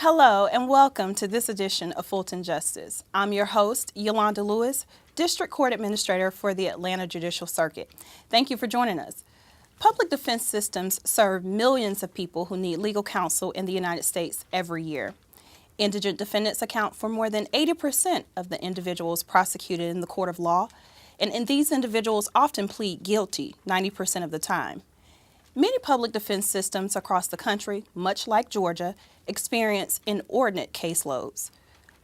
Hello and welcome to this edition of Fulton Justice. I'm your host, Yolanda Lewis, District Court Administrator for the Atlanta Judicial Circuit. Thank you for joining us. Public defense systems serve millions of people who need legal counsel in the United States every year. Indigent defendants account for more than 80% of the individuals prosecuted in the court of law, and these individuals often plead guilty 90% of the time. Many public defense systems across the country, much like Georgia, experience inordinate caseloads.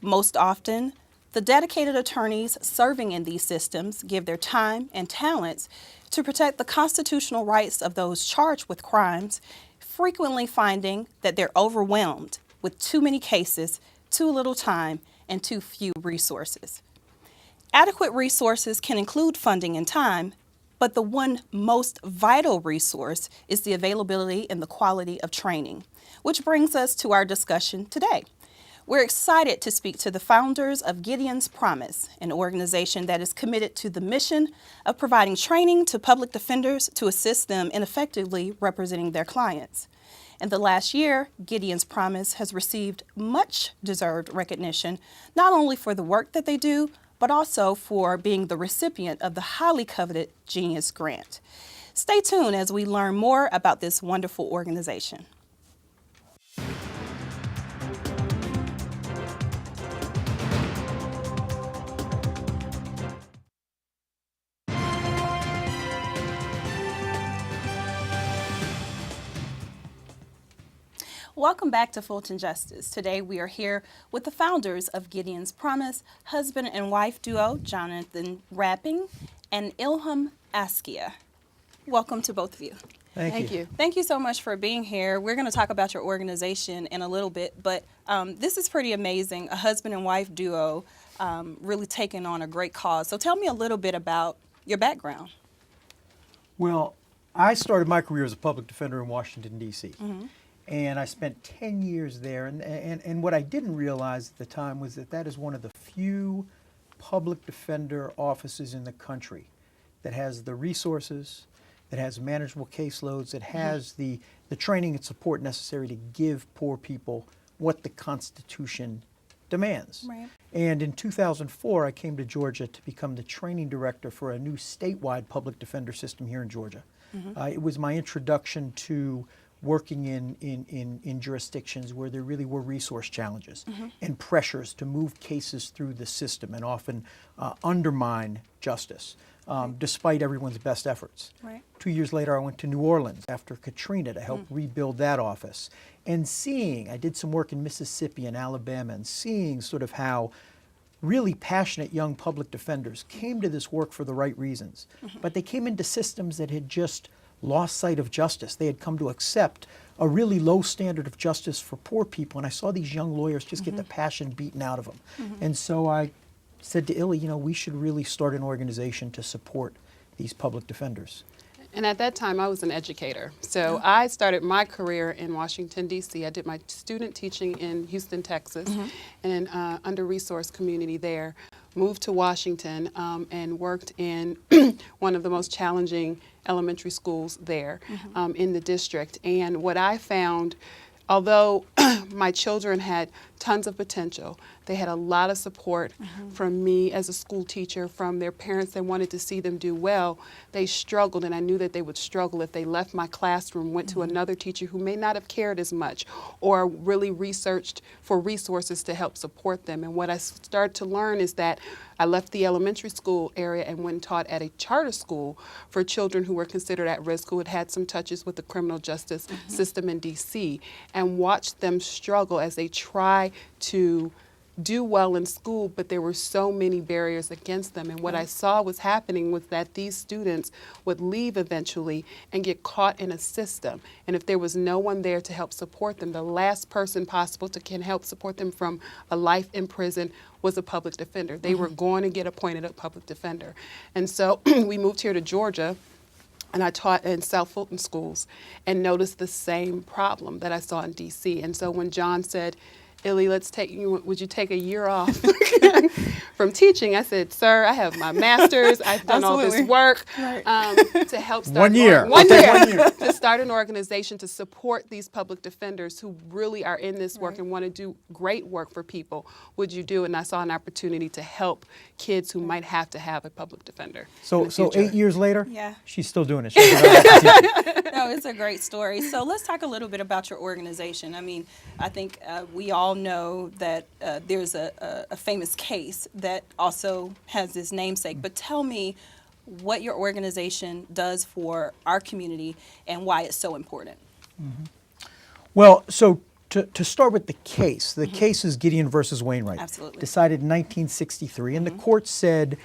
Most often, the dedicated attorneys serving in these systems give their time and talents to protect the constitutional rights of those charged with crimes, frequently finding that they're overwhelmed with too many cases, too little time, and too few resources. Adequate resources can include funding and time, but the one most vital resource is the availability and the quality of training, which brings us to our discussion today. We're excited to speak to the founders of Gideon's Promise, an organization that is committed to the mission of providing training to public defenders to assist them in effectively representing their clients. In the last year, Gideon's Promise has received much deserved recognition, not only for the work that they do, but also for being the recipient of the highly coveted Genius Grant. Stay tuned as we learn more about this wonderful organization. Welcome back to Fulton Justice. Today we are here with the founders of Gideon's Promise, husband and wife duo, Jonathan Rapping and Ilham Askia. Welcome to both of you. Thank you. Thank you so much for being here. We're going to talk about your organization in a little bit, but this is pretty amazing, a husband and wife duo really taking on a great cause. So tell me a little bit about your background. Well, I started my career as a public defender in Washington, D.C. And I spent 10 years there. And what I didn't realize at the time was that that is one of the few public defender offices in the country that has the resources, that has manageable caseloads, that has the training and support necessary to give poor people what the Constitution demands. Right. And in 2004, I came to Georgia to become the training director for a new statewide public defender system here in Georgia. It was my introduction to working in jurisdictions where there really were resource challenges and pressures to move cases through the system and often undermine justice, despite everyone's best efforts. Right. 2 years later, I went to New Orleans after Katrina to help rebuild that office. And I did some work in Mississippi and Alabama, and seeing sort of how really passionate young public defenders came to this work for the right reasons. But they came into systems that had just lost sight of justice. They had come to accept a really low standard of justice for poor people, and I saw these young lawyers just get the passion beaten out of them. And so I said to Illy, we should really start an organization to support these public defenders. And at that time, I was an educator. So I started my career in Washington, D.C. I did my student teaching in Houston, Texas, in an under-resourced community there. Moved to Washington and worked in one of the most challenging elementary schools there in the district. And what I found, although my children had tons of potential, they had a lot of support from me as a school teacher, from their parents that wanted to see them do well. They struggled, and I knew that they would struggle if they left my classroom, went to another teacher who may not have cared as much or really researched for resources to help support them. And what I started to learn is that I left the elementary school area and went and taught at a charter school for children who were considered at risk, who had had some touches with the criminal justice system in D.C., and watched them struggle as they try to do well in school, but there were so many barriers against them. And what I saw was happening was that these students would leave eventually and get caught in a system. And if there was no one there to help support them, the last person possible to can help support them from a life in prison was a public defender. They were going to get appointed a public defender. And so we moved here to Georgia, and I taught in South Fulton schools and noticed the same problem that I saw in D.C. And so when John said, Illy, would you take a year off from teaching? I said, sir, I have my master's. I've done all this work to help start 1 year. One Okay, year. 1 year. To start an organization to support these public defenders who really are in this work and want to do great work for people. Would you do? And I saw an opportunity to help kids who might have to have a public defender. So 8 years later, Yeah. she's still doing it. She doesn't go back to teaching. No, it's a great story. So let's talk a little bit about your organization. I mean, I think we all know that there's a famous case that also has this namesake. But tell me what your organization does for our community and why it's so important. Well, so to start with the case is Gideon versus Wainwright. Absolutely. Decided in 1963, and the court said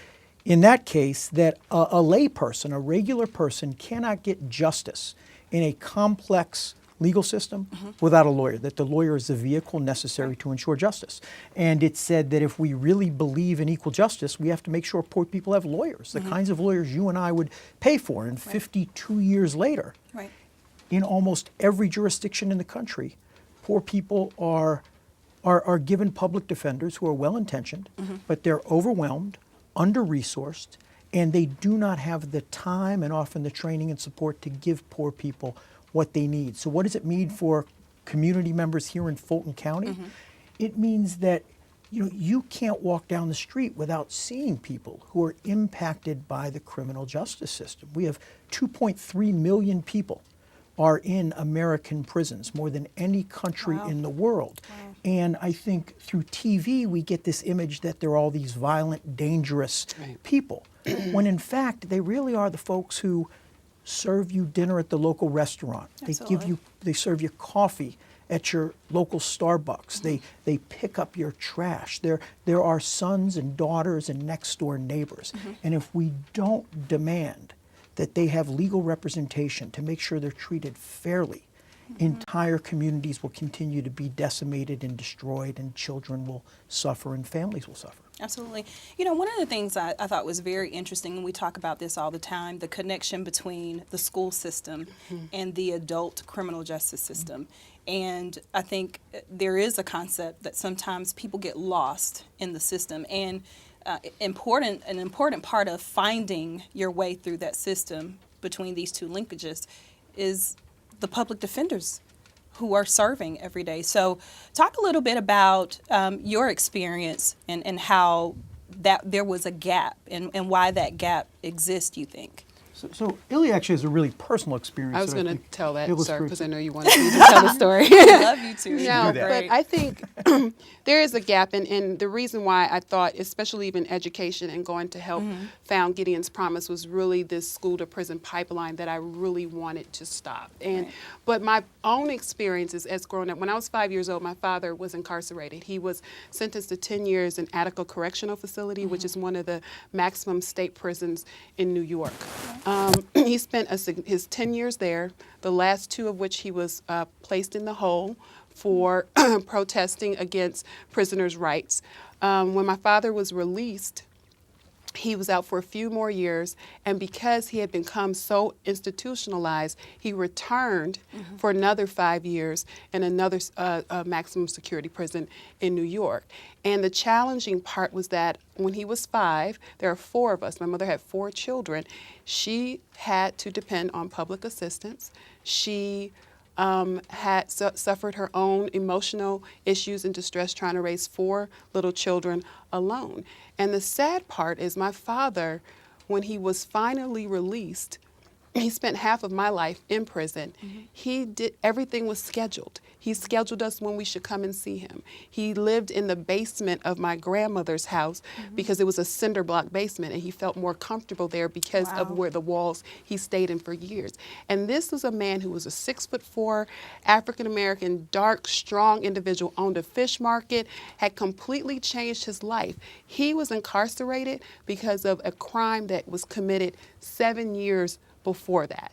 in that case that a lay person, a regular person, cannot get justice in a complex legal system without a lawyer, that the lawyer is the vehicle necessary to ensure justice. And it said that if we really believe in equal justice, we have to make sure poor people have lawyers, the kinds of lawyers you and I would pay for. And 52 years later, Right. in almost every jurisdiction in the country, poor people are given public defenders who are well-intentioned, but they're overwhelmed, under-resourced, and they do not have the time and often the training and support to give poor people what they need. So what does it mean for community members here in Fulton County? It means that you can't walk down the street without seeing people who are impacted by the criminal justice system. We have 2.3 million people are in American prisons, more than any country in the world. And I think through TV, we get this image that they're all these violent, dangerous people, when in fact, they really are the folks who serve you dinner at the local restaurant. Absolutely. They serve you coffee at your local Starbucks. They pick up your trash. There are sons and daughters and next door neighbors. And if we don't demand that they have legal representation to make sure they're treated fairly, entire communities will continue to be decimated and destroyed, and children will suffer and families will suffer. Absolutely. One of the things I thought was very interesting, and we talk about this all the time, the connection between the school system and the adult criminal justice system. And I think there is a concept that sometimes people get lost in the system. And an important part of finding your way through that system between these two linkages is the public defenders who are serving every day. So talk a little bit about your experience and how that there was a gap and why that gap exists, you think? So Illy actually has a really personal experience. I was that going to think tell that, sir, because I know you wanted me to tell the story. I love you too. No, do that. but I think there is a gap, and the reason why I thought, especially even education and going to help found Gideon's Promise, was really this school to prison pipeline that I really wanted to stop. And but my own experiences as growing up, when I was 5 years old, my father was incarcerated. He was sentenced to 10 years in Attica Correctional Facility, which is one of the maximum state prisons in New York. He spent his 10 years there, the last 2 of which he was placed in the hole for protesting against prisoners' rights. When my father was released, he was out for a few more years, and because he had become so institutionalized, he returned for another 5 years in another maximum security prison in New York. And the challenging part was that when he was 5, there are 4 of us. My mother had 4 children. She had to depend on public assistance. She had suffered her own emotional issues and distress trying to raise 4 little children alone. And the sad part is my father, when he was finally released, he spent half of my life in prison. Everything was scheduled. He scheduled us when we should come and see him. He lived in the basement of my grandmother's house because it was a cinder block basement, and he felt more comfortable there because of where the walls he stayed in for years. And this was a man who was a 6'4", African-American, dark, strong individual, owned a fish market, had completely changed his life. He was incarcerated because of a crime that was committed 7 years before that.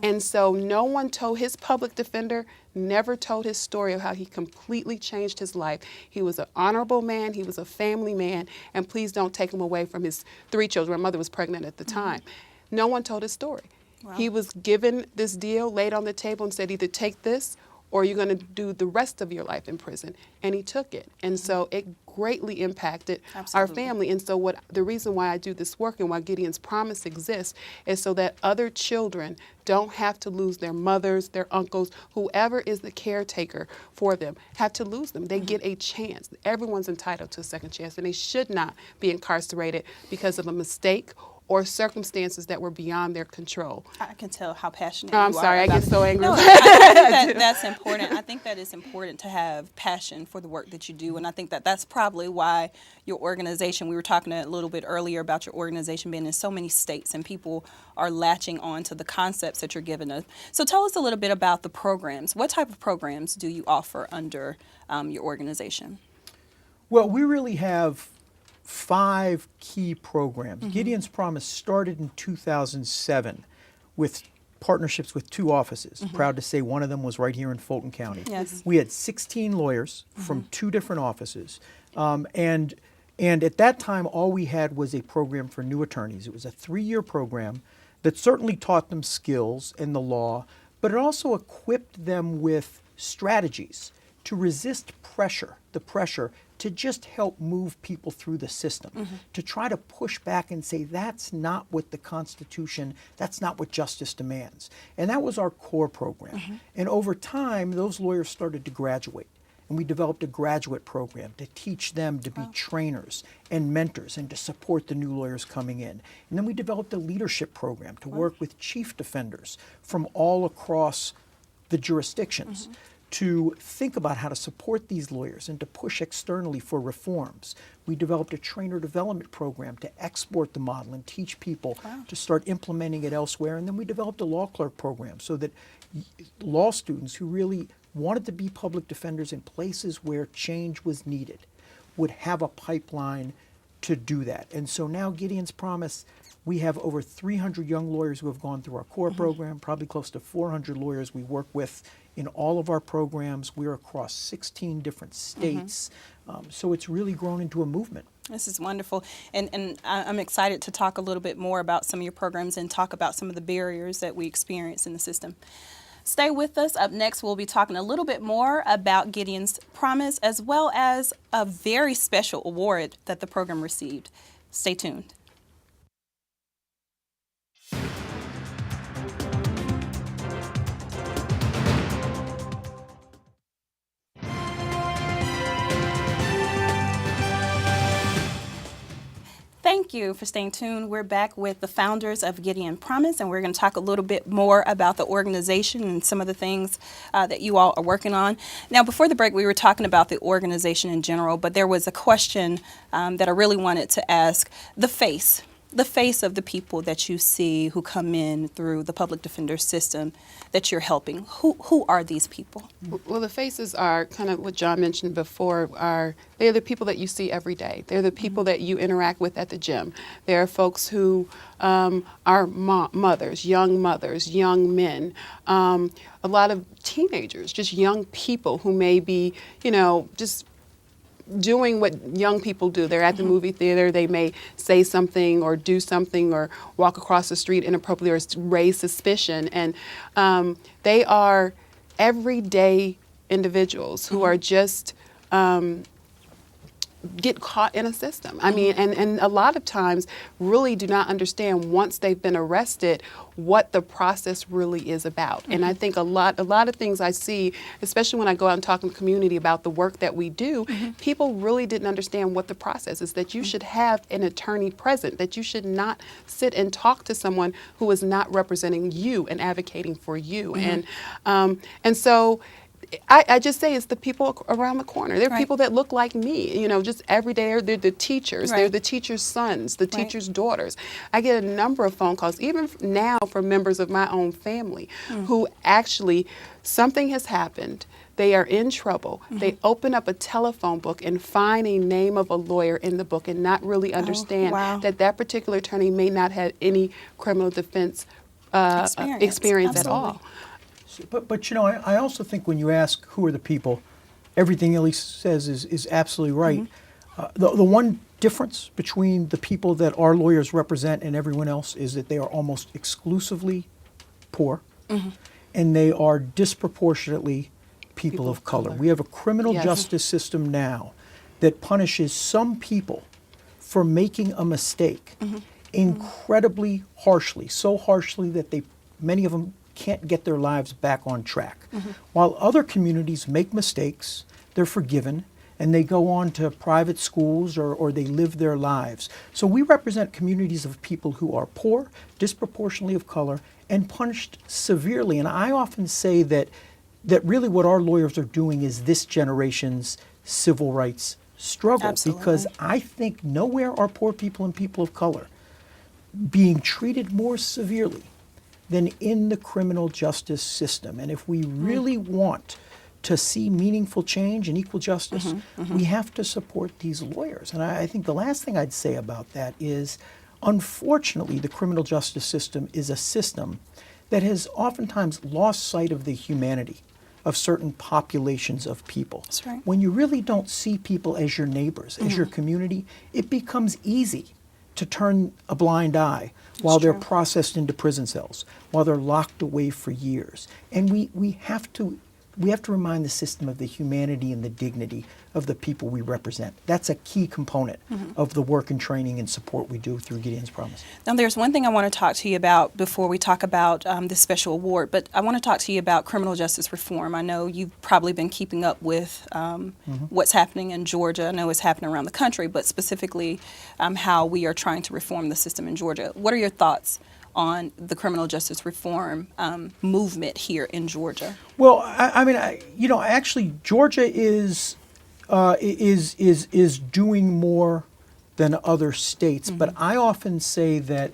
And so no one told, his public defender never told his story of how he completely changed his life. He was an honorable man, he was a family man, and please don't take him away from his 3 children. My mother was pregnant at the time. No one told his story. He was given this deal, laid on the table, and said either take this or you're going to do the rest of your life in prison. And he took it. And so it greatly impacted our Absolutely. family. And so the reason why I do this work and why Gideon's Promise exists is so that other children don't have to lose their mothers, their uncles, whoever is the caretaker for them, have to lose them. They get a chance. Everyone's entitled to a second chance, and they should not be incarcerated because of a mistake or circumstances that were beyond their control. I can tell how passionate Oh, I'm you are sorry, I about get so angry. No, I think that's important. I think that it's important to have passion for the work that you do, and I think that that's probably why your organization, we were talking a little bit earlier about your organization being in so many states, and people are latching on to the concepts that you're giving us. So tell us a little bit about the programs. What type of programs do you offer under your organization? Well, we really have 5 key programs. Gideon's Promise started in 2007 with partnerships with 2 offices. Proud to say one of them was right here in Fulton County. Yes. We had 16 lawyers from 2 different offices. And at that time, all we had was a program for new attorneys. It was a 3-year program that certainly taught them skills in the law, but it also equipped them with strategies to resist the pressure to just help move people through the system, to try to push back and say, that's not what the Constitution, that's not what justice demands. And that was our core program. And over time, those lawyers started to graduate. And we developed a graduate program to teach them to be trainers and mentors and to support the new lawyers coming in. And then we developed a leadership program to work with chief defenders from all across the jurisdictions to think about how to support these lawyers and to push externally for reforms. We developed a trainer development program to export the model and teach people to start implementing it elsewhere. And then we developed a law clerk program so that law students who really wanted to be public defenders in places where change was needed would have a pipeline to do that. And so now Gideon's Promise, we have over 300 young lawyers who have gone through our core program, probably close to 400 lawyers we work with in all of our programs. We're across 16 different states. So it's really grown into a movement. This is wonderful. And I'm excited to talk a little bit more about some of your programs and talk about some of the barriers that we experience in the system. Stay with us. Up next, we'll be talking a little bit more about Gideon's Promise, as well as a very special award that the program received. Stay tuned. Thank you for staying tuned. We're back with the founders of Gideon Promise, and we're going to talk a little bit more about the organization and some of the things that you all are working on. Now, before the break, we were talking about the organization in general, but there was a question that I really wanted to ask. The face of the people that you see who come in through the public defender system that you're helping. Who are these people? Well, the faces are kind of what John mentioned before. They're the people that you see every day. They're the people that you interact with at the gym. There are folks who are mothers, young men, a lot of teenagers, just young people who may be, just doing what young people do. They're at the movie theater, they may say something or do something or walk across the street inappropriately or raise suspicion. And they are everyday individuals who are just get caught in a system. I mean, and a lot of times really do not understand once they've been arrested what the process really is about. And I think a lot of things I see, especially when I go out and talk in the community about the work that we do, people really didn't understand what the process is, that you should have an attorney present, that you should not sit and talk to someone who is not representing you and advocating for you. And so I just say it's the people around the corner. They're people that look like me, just every day. They're the teachers. They're the teachers' sons, the teachers' daughters. I get a number of phone calls, even now from members of my own family, who actually, something has happened. They are in trouble. They open up a telephone book and find a name of a lawyer in the book and not really understand that particular attorney may not have any criminal defense experience at all. But I also think when you ask who are the people, everything Elise says is absolutely right. The one difference between the people that our lawyers represent and everyone else is that they are almost exclusively poor, and they are disproportionately people of color. We have a criminal Yes. justice system now that punishes some people for making a mistake incredibly harshly, so harshly that many of them can't get their lives back on track. While other communities make mistakes, they're forgiven, and they go on to private schools or they live their lives. So we represent communities of people who are poor, disproportionately of color, and punished severely. And I often say that really what our lawyers are doing is this generation's civil rights struggle. Absolutely. Because I think nowhere are poor people and people of color being treated more severely than in the criminal justice system. And if we really want to see meaningful change and equal justice, we have to support these lawyers. And I think the last thing I'd say about that is, unfortunately, the criminal justice system is a system that has oftentimes lost sight of the humanity of certain populations of people. That's right. When you really don't see people as your neighbors, as your community, it becomes easy to turn a blind eye while they're true. processed into prison cells, while they're locked away for years. And we have to remind the system of the humanity and the dignity of the people we represent. That's a key component of the work and training and support we do through Gideon's Promise. Now, there's one thing I want to talk to you about before we talk about this special award, but I want to talk to you about criminal justice reform. I know you've probably been keeping up with what's happening in Georgia. I know it's happening around the country, but specifically how we are trying to reform the system in Georgia. What are your thoughts on the criminal justice reform movement here in Georgia? Well, actually, Georgia is doing more than other states. But I often say that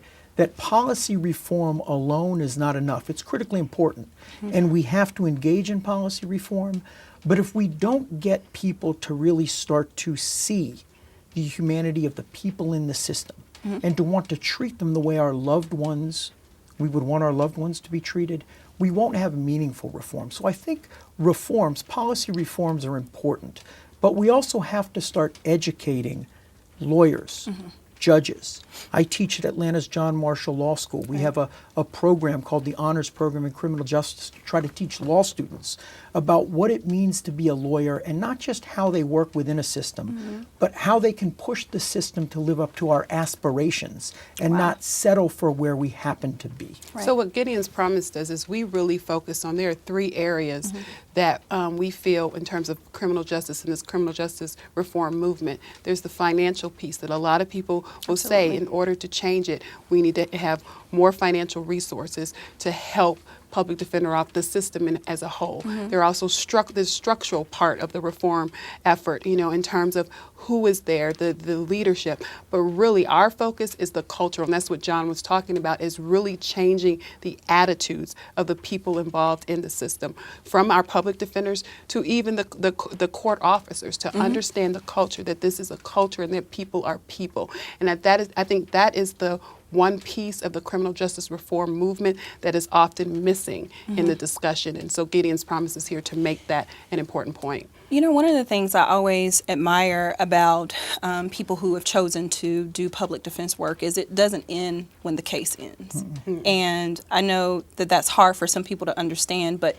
policy reform alone is not enough. It's critically important, and we have to engage in policy reform. But if we don't get people to really start to see the humanity of the people in the system, and to want to treat them the way we would want our loved ones to be treated, we won't have meaningful reform. So I think policy reforms are important, but we also have to start educating lawyers, judges. I teach at Atlanta's John Marshall Law School. We have a program called the Honors Program in Criminal Justice to try to teach law students about what it means to be a lawyer, and not just how they work within a system, but how they can push the system to live up to our aspirations and not settle for where we happen to be. Right. So what Gideon's Promise does is we really focus on, there are 3 areas that we feel in terms of criminal justice and this criminal justice reform movement. There's the financial piece that a lot of people will say, in order to change it, we need to have more financial resources to help public defender off the system as a whole. There are also the structural part of the reform effort, in terms of who is there, the leadership. But really our focus is the cultural, and that's what John was talking about, is really changing the attitudes of the people involved in the system, from our public defenders to even the court officers, to understand the culture, that this is a culture and that people are people. And I think that is the one piece of the criminal justice reform movement that is often missing in the discussion. And so Gideon's Promise is here to make that an important point. One of the things I always admire about people who have chosen to do public defense work is it doesn't end when the case ends. And I know that that's hard for some people to understand, but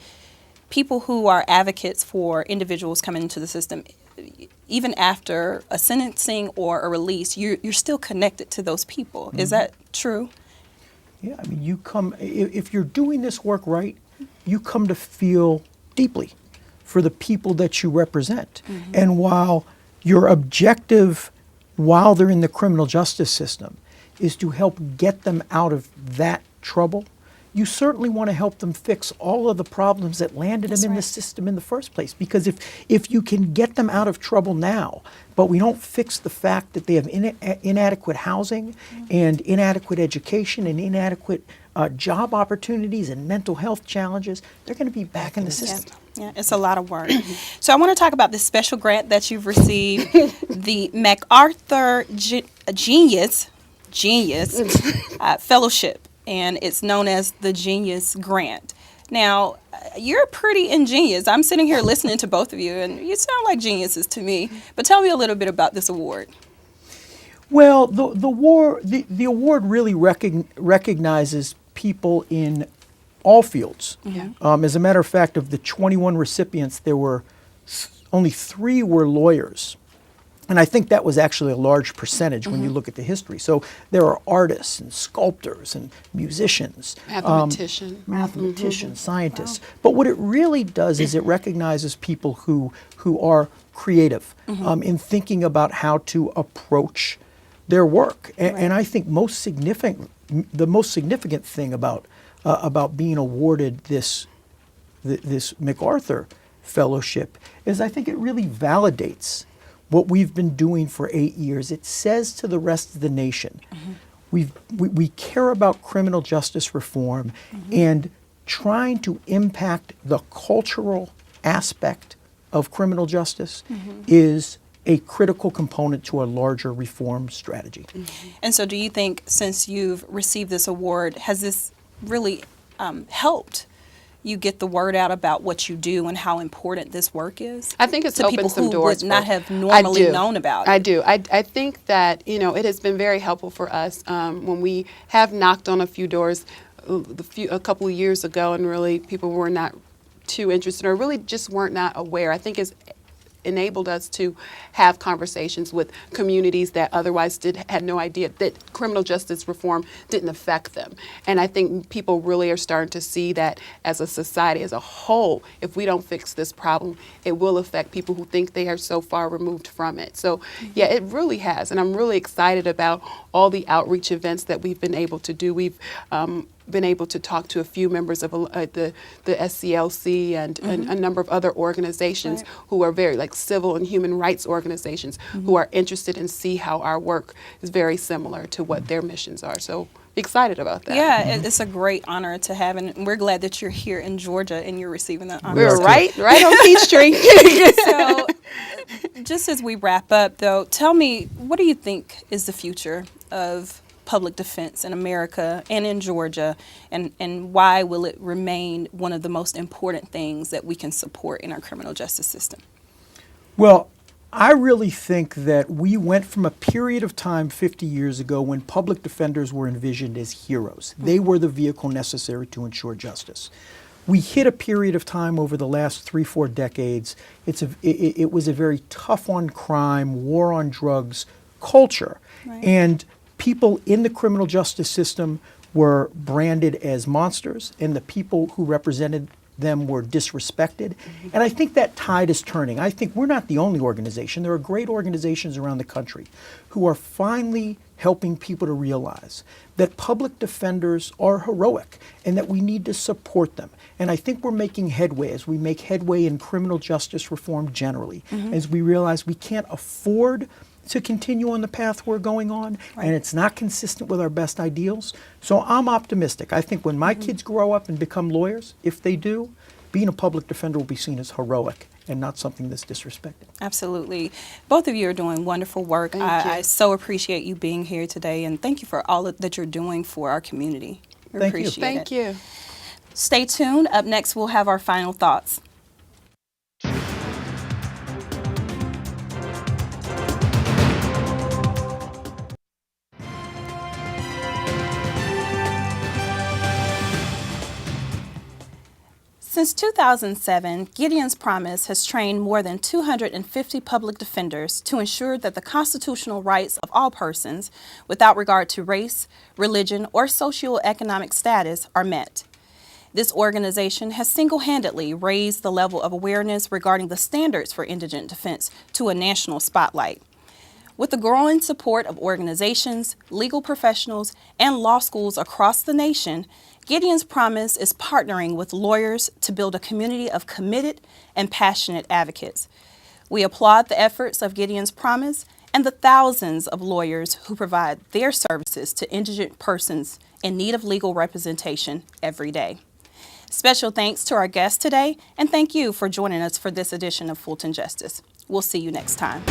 people who are advocates for individuals coming into the system, even after a sentencing or a release, you're still connected to those people. Is that true? Yeah, I mean, you come, if you're doing this work right, you come to feel deeply for the people that you represent. And while your objective, while they're in the criminal justice system, is to help get them out of that trouble, you certainly want to help them fix all of the problems that landed them in the system in the first place. Because if you can get them out of trouble now, but we don't fix the fact that they have inadequate housing and inadequate education and inadequate job opportunities and mental health challenges, they're going to be back in the system. Yeah, it's a lot of work. So I want to talk about this special grant that you've received, the MacArthur Genius Fellowship, and it's known as the Genius Grant. Now, you're pretty ingenious. I'm sitting here listening to both of you, and you sound like geniuses to me. But tell me a little bit about this award. Well, the award really recognizes people in all fields. Yeah. As a matter of fact, of the 21 recipients, there were only 3 were lawyers. And I think that was actually a large percentage when you look at the history. So there are artists and sculptors and musicians, mathematicians, scientists. But what it really does is it recognizes people who are creative in thinking about how to approach their work. And I think the most significant thing about being awarded this MacArthur Fellowship is I think it really validates what we've been doing for 8 years. It says to the rest of the nation, we care about criminal justice reform and trying to impact the cultural aspect of criminal justice is a critical component to a larger reform strategy. And so do you think, since you've received this award, has this really helped you get the word out about what you do and how important this work is? I think it's to opened people some who doors. would not have normally known about it. I do. I think that, it has been very helpful for us when we have knocked on a few doors a couple of years ago, and really people were not too interested or really just weren't not aware. I think it's enabled us to have conversations with communities that otherwise had no idea that criminal justice reform didn't affect them. And I think people really are starting to see that as a society as a whole, if we don't fix this problem, it will affect people who think they are so far removed from it. So yeah, it really has. And I'm really excited about all the outreach events that we've been able to do. We've been able to talk to a few members of the SCLC and a number of other organizations who are very civil and human rights organizations who are interested and see how our work is very similar to what their missions are. So excited about that. Yeah, it's a great honor to have, and we're glad that you're here in Georgia and you're receiving that honor. We're right on Peachtree. So just as we wrap up, though, tell me, what do you think is the future of public defense in America and in Georgia, and why will it remain one of the most important things that we can support in our criminal justice system? Well, I really think that we went from a period of time 50 years ago when public defenders were envisioned as heroes. They were the vehicle necessary to ensure justice. We hit a period of time over the last 3-4 decades. It was a very tough on crime, war on drugs culture. And people in the criminal justice system were branded as monsters, and the people who represented them were disrespected. And I think that tide is turning. I think we're not the only organization. There are great organizations around the country who are finally helping people to realize that public defenders are heroic and that we need to support them. And I think we're making headway as we make headway in criminal justice reform generally, as we realize we can't afford to continue on the path we're going on, and it's not consistent with our best ideals. So I'm optimistic. I think when my kids grow up and become lawyers, if they do, being a public defender will be seen as heroic and not something that's disrespected. Absolutely. Both of you are doing wonderful work. I so appreciate you being here today, and thank you for all that you're doing for our community. We Thank you. appreciate Thank you. Stay tuned. Up next, we'll have our final thoughts. Since 2007, Gideon's Promise has trained more than 250 public defenders to ensure that the constitutional rights of all persons, without regard to race, religion, or socioeconomic status, are met. This organization has single-handedly raised the level of awareness regarding the standards for indigent defense to a national spotlight. With the growing support of organizations, legal professionals, and law schools across the nation, Gideon's Promise is partnering with lawyers to build a community of committed and passionate advocates. We applaud the efforts of Gideon's Promise and the thousands of lawyers who provide their services to indigent persons in need of legal representation every day. Special thanks to our guests today, and thank you for joining us for this edition of Fulton Justice. We'll see you next time.